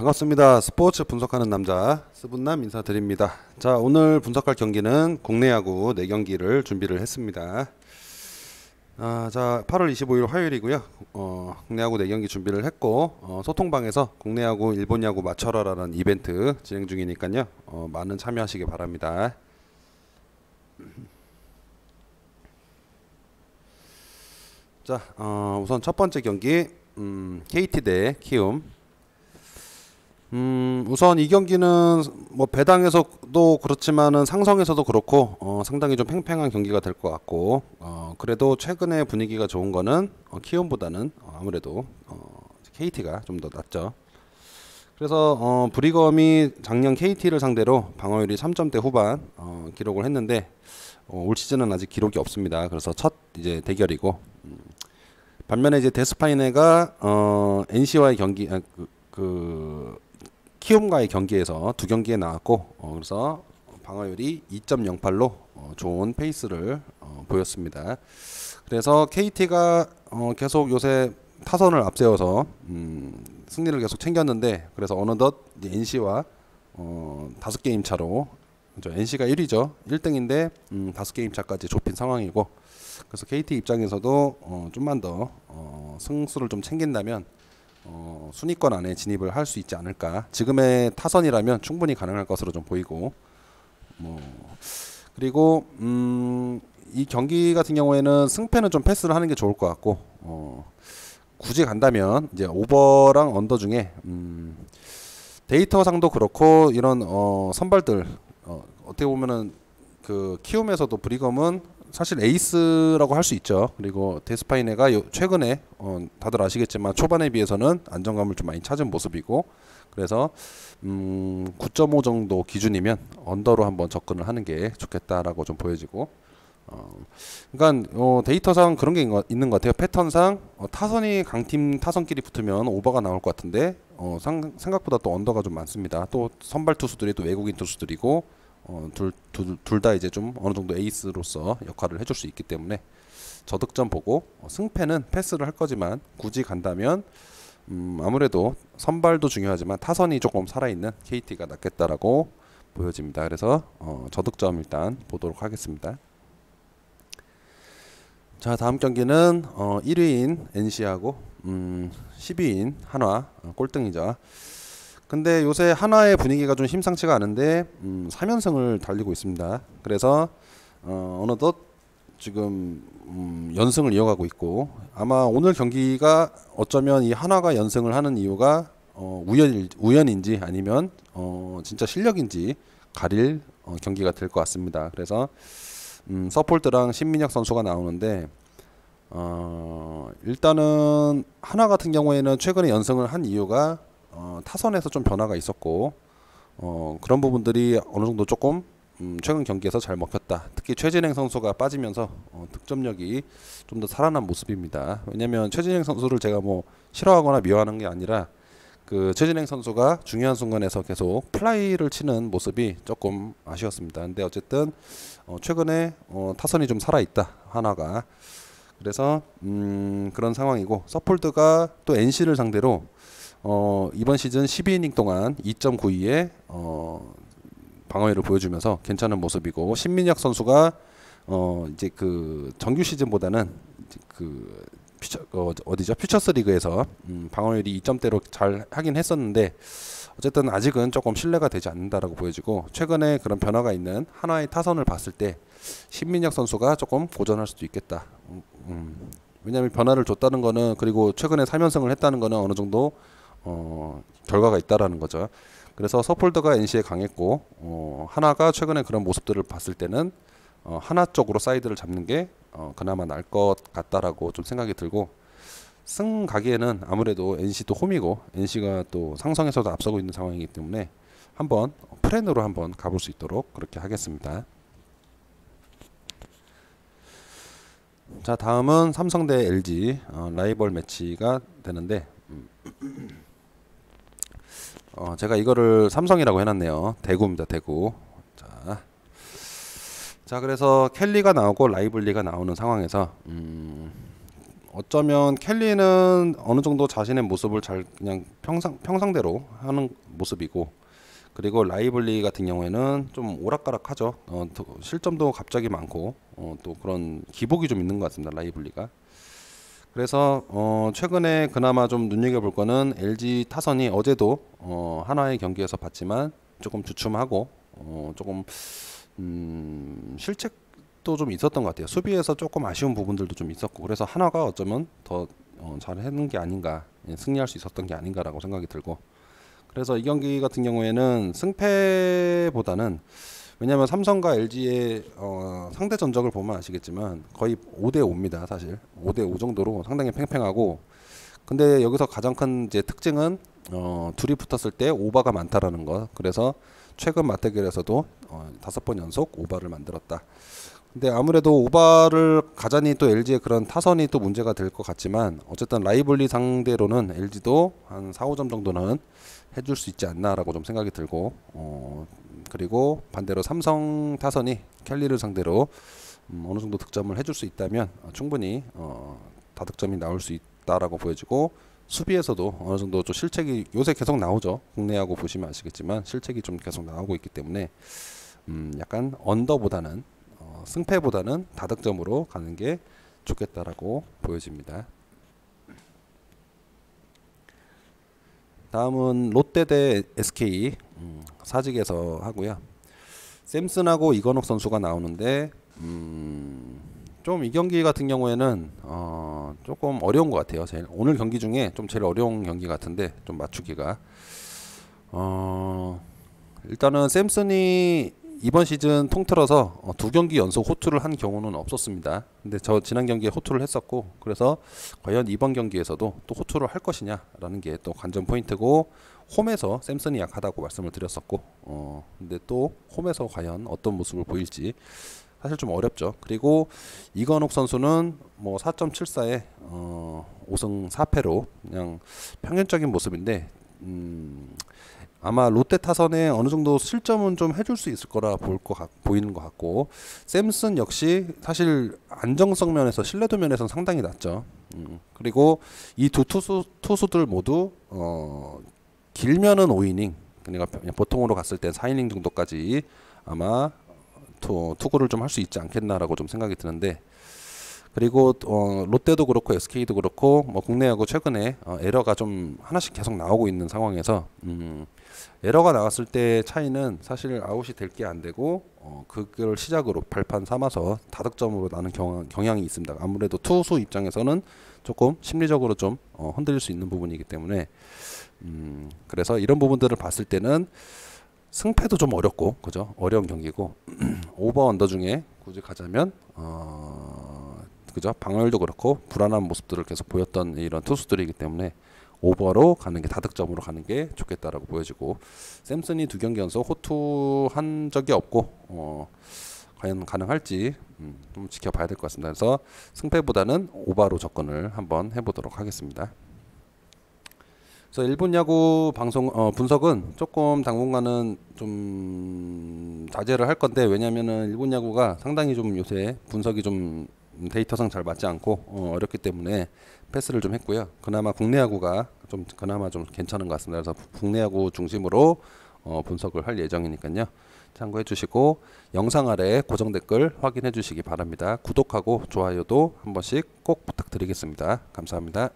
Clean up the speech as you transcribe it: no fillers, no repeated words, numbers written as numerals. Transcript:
반갑습니다. 스포츠 분석하는 남자 스분남 인사드립니다. 자, 오늘 분석할 경기는 국내 야구 4경기를 준비를 했습니다. 자, 8월 25일 화요일이고요. 국내 야구 4경기 준비를 했고, 소통방에서 국내 야구 일본 야구 맞춰라라는 이벤트 진행 중이니까요. 많은 참여하시기 바랍니다. 자, 우선 첫 번째 경기 KT 대 키움. 우선 이 경기는 뭐 배당에서도 그렇지만은 상성에서도 그렇고 상당히 좀 팽팽한 경기가 될 것 같고, 그래도 최근에 분위기가 좋은 거는 키움보다는 아무래도 KT가 좀 더 낫죠. 그래서 브리검이 작년 KT를 상대로 방어율이 3점대 후반 기록을 했는데, 올 시즌은 아직 기록이 없습니다. 그래서 첫 이제 대결이고, 반면에 이제 데스파이네가 NC와의 경기 키움과의 경기에서 두 경기에 나왔고, 그래서 방어율이 2.08로 좋은 페이스를 보였습니다. 그래서 KT가 계속 요새 타선을 앞세워서 승리를 계속 챙겼는데, 그래서 어느덧 NC와 5게임 차로, NC가 1위죠. 1등인데 5게임 차까지 좁힌 상황이고, 그래서 KT 입장에서도 좀만 더 승수를 좀 챙긴다면 순위권 안에 진입을 할 수 있지 않을까. 지금의 타선이라면 충분히 가능할 것으로 좀 보이고, 그리고 이 경기 같은 경우에는 승패는 좀 패스를 하는 게 좋을 것 같고, 굳이 간다면 이제 오버랑 언더 중에 데이터상도 그렇고 이런 선발들 어떻게 보면은 그 키움에서도 브리검은 사실 에이스라고 할 수 있죠. 그리고 데스파이네가 최근에 다들 아시겠지만 초반에 비해서는 안정감을 좀 많이 찾은 모습이고, 그래서 9.5 정도 기준이면 언더로 한번 접근을 하는 게 좋겠다라고 좀 보여지고, 그러니까 데이터상 그런 게 있는 것 같아요. 패턴상 타선이 강팀 타선끼리 붙으면 오버가 나올 것 같은데 생각보다 또 언더가 좀 많습니다. 또 선발 투수들이 또 외국인 투수들이고, 둘 다 이제 좀 어느 정도 에이스로서 역할을 해줄 수 있기 때문에 저득점 보고, 승패는 패스를 할 거지만 굳이 간다면 아무래도 선발도 중요하지만 타선이 조금 살아있는 KT가 낫겠다라고 보여집니다. 그래서 저득점 일단 보도록 하겠습니다. 자, 다음 경기는 1위인 NC하고 10위인 한화, 꼴등이죠. 근데 요새 한화의 분위기가 좀 심상치가 않은데 3연승을 달리고 있습니다. 그래서 어느덧 지금 연승을 이어가고 있고, 아마 오늘 경기가 어쩌면 이 한화가 연승을 하는 이유가 우연인지 아니면 진짜 실력인지 가릴 경기가 될 것 같습니다. 그래서 서폴트랑 신민혁 선수가 나오는데, 일단은 한화 같은 경우에는 최근에 연승을 한 이유가 타선에서 좀 변화가 있었고, 그런 부분들이 어느 정도 조금 최근 경기에서 잘 먹혔다. 특히 최진행 선수가 빠지면서 득점력이 좀 더 살아난 모습입니다. 왜냐면 최진행 선수를 제가 뭐 싫어하거나 미워하는 게 아니라, 그 최진행 선수가 중요한 순간에서 계속 플라이를 치는 모습이 조금 아쉬웠습니다. 근데 어쨌든 최근에 타선이 좀 살아있다, 하나가. 그래서 그런 상황이고, 서폴드가 또 NC를 상대로 이번 시즌 12이닝 동안 2.92의 방어율을 보여주면서 괜찮은 모습이고, 신민혁 선수가 이제 그 정규 시즌보다는 이제 그 퓨처스 리그에서 방어율이 2점대로 잘 하긴 했었는데, 어쨌든 아직은 조금 신뢰가 되지 않는다라고 보여지고, 최근에 그런 변화가 있는 하나의 타선을 봤을 때 신민혁 선수가 조금 고전할 수도 있겠다. 왜냐하면 변화를 줬다는 거는, 그리고 최근에 3연승을 했다는 거는 어느 정도 결과가 있다라는 거죠. 그래서 서폴더가 NC에 강했고, 하나가 최근에 그런 모습들을 봤을 때는 하나 쪽으로 사이드를 잡는 게 그나마 나을 것 같다라고 좀 생각이 들고, 승 가기에는 아무래도 NC도 홈이고 NC가 또 상성에서도 앞서고 있는 상황이기 때문에 한번 프랜으로 한번 가볼 수 있도록 그렇게 하겠습니다. 자, 다음은 삼성 대 LG 라이벌 매치가 되는데, 제가 이거를 삼성이라고 해놨네요. 대구입니다. 대구. 자, 그래서 켈리가 나오고 라이블리가 나오는 상황에서 어쩌면 켈리는 어느 정도 자신의 모습을 잘 그냥 평상대로 하는 모습이고, 그리고 라이블리 같은 경우에는 좀 오락가락하죠. 실점도 갑자기 많고 또 그런 기복이 좀 있는 것 같습니다, 라이블리가. 그래서 최근에 그나마 좀 눈여겨볼 거는 LG 타선이 어제도 하나의 경기에서 봤지만 조금 주춤하고 조금 실책도 좀 있었던 것 같아요. 수비에서 조금 아쉬운 부분들도 좀 있었고, 그래서 하나가 어쩌면 더 잘했는 게 아닌가, 승리할 수 있었던 게 아닌가라고 생각이 들고, 그래서 이 경기 같은 경우에는 승패보다는, 왜냐하면 삼성과 LG의 상대 전적을 보면 아시겠지만 거의 5대 5입니다. 사실 5대 5 정도로 상당히 팽팽하고, 근데 여기서 가장 큰 이제 특징은 둘이 붙었을 때 오바가 많다라는 것. 그래서 최근 맞대결에서도 5번 연속 오바를 만들었다. 근데 아무래도 오바를 가자니 또 LG의 그런 타선이 또 문제가 될 것 같지만, 어쨌든 라이블리 상대로는 LG도 한 4, 5점 정도는 해줄 수 있지 않나라고 좀 생각이 들고, 그리고 반대로 삼성 타선이 켈리를 상대로 어느 정도 득점을 해줄 수 있다면 충분히 다득점이 나올 수 있다라고 보여지고, 수비에서도 어느 정도 좀 실책이 요새 계속 나오죠. 국내하고 보시면 아시겠지만 실책이 좀 계속 나오고 있기 때문에 약간 언더보다는 승패보다는 다득점으로 가는 게 좋겠다라고 보여집니다. 다음은 롯데 대 SK 사직에서 하고요. 샘슨하고 이건욱 선수가 나오는데 좀 이 경기 같은 경우에는 조금 어려운 것 같아요. 오늘 경기 중에 좀 제일 어려운 경기 같은데, 좀 맞추기가 일단은 샘슨이 이번 시즌 통틀어서 2경기 연속 호투를 한 경우는 없었습니다. 근데 저 지난 경기에 호투를 했었고, 그래서 과연 이번 경기에서도 또 호투를 할 것이냐라는 게 또 관전 포인트고, 홈에서 샘슨이 약하다고 말씀을 드렸었고, 근데 또 홈에서 과연 어떤 모습을 보일지 사실 좀 어렵죠. 그리고 이건욱 선수는 뭐 4.74에 5승 4패로 그냥 평균적인 모습인데, 아마 롯데 타선에 어느 정도 실점은 좀 해줄 수 있을 거라 보이는 것 같고, 샘슨 역시 사실 안정성 면에서, 신뢰도 면에서는 상당히 낮죠. 그리고 이 두 투수들 모두 길면은 5이닝, 그러니까 보통으로 갔을 때 4이닝 정도까지 아마 투구를 좀 할 수 있지 않겠나라고 좀 생각이 드는데, 그리고 롯데도 그렇고 SK도 그렇고 뭐 국내하고 최근에 에러가 좀 하나씩 계속 나오고 있는 상황에서 에러가 나왔을 때 차이는 사실 아웃이 될 게 안 되고, 그걸 시작으로 발판 삼아서 다득점으로 나는 경향이 있습니다. 아무래도 투수 입장에서는 조금 심리적으로 좀 흔들릴 수 있는 부분이기 때문에, 그래서 이런 부분들을 봤을 때는 승패도 좀 어렵고, 그죠? 어려운 경기고, 오버 언더 중에 굳이 가자면 그죠? 방어율도 그렇고 불안한 모습들을 계속 보였던 이런 투수들이기 때문에 오버로 가는 게, 다득점으로 가는 게 좋겠다라고 보여지고, 샘슨이 2경기 연속 호투한 적이 없고 과연 가능할지 좀 지켜봐야 될 것 같습니다. 그래서 승패보다는 오버로 접근을 한번 해보도록 하겠습니다. 그래서 일본 야구 방송 분석은 조금 당분간은 좀 자제를 할 건데, 왜냐면은 일본 야구가 상당히 좀 요새 분석이 좀 데이터상 잘 맞지 않고 어렵기 때문에 패스를 좀 했고요. 그나마 국내 야구가 좀 그나마 좀 괜찮은 것 같습니다. 그래서 국내 야구 중심으로 분석을 할 예정이니까요. 참고해 주시고, 영상 아래 고정 댓글 확인해 주시기 바랍니다. 구독하고 좋아요도 한 번씩 꼭 부탁드리겠습니다. 감사합니다.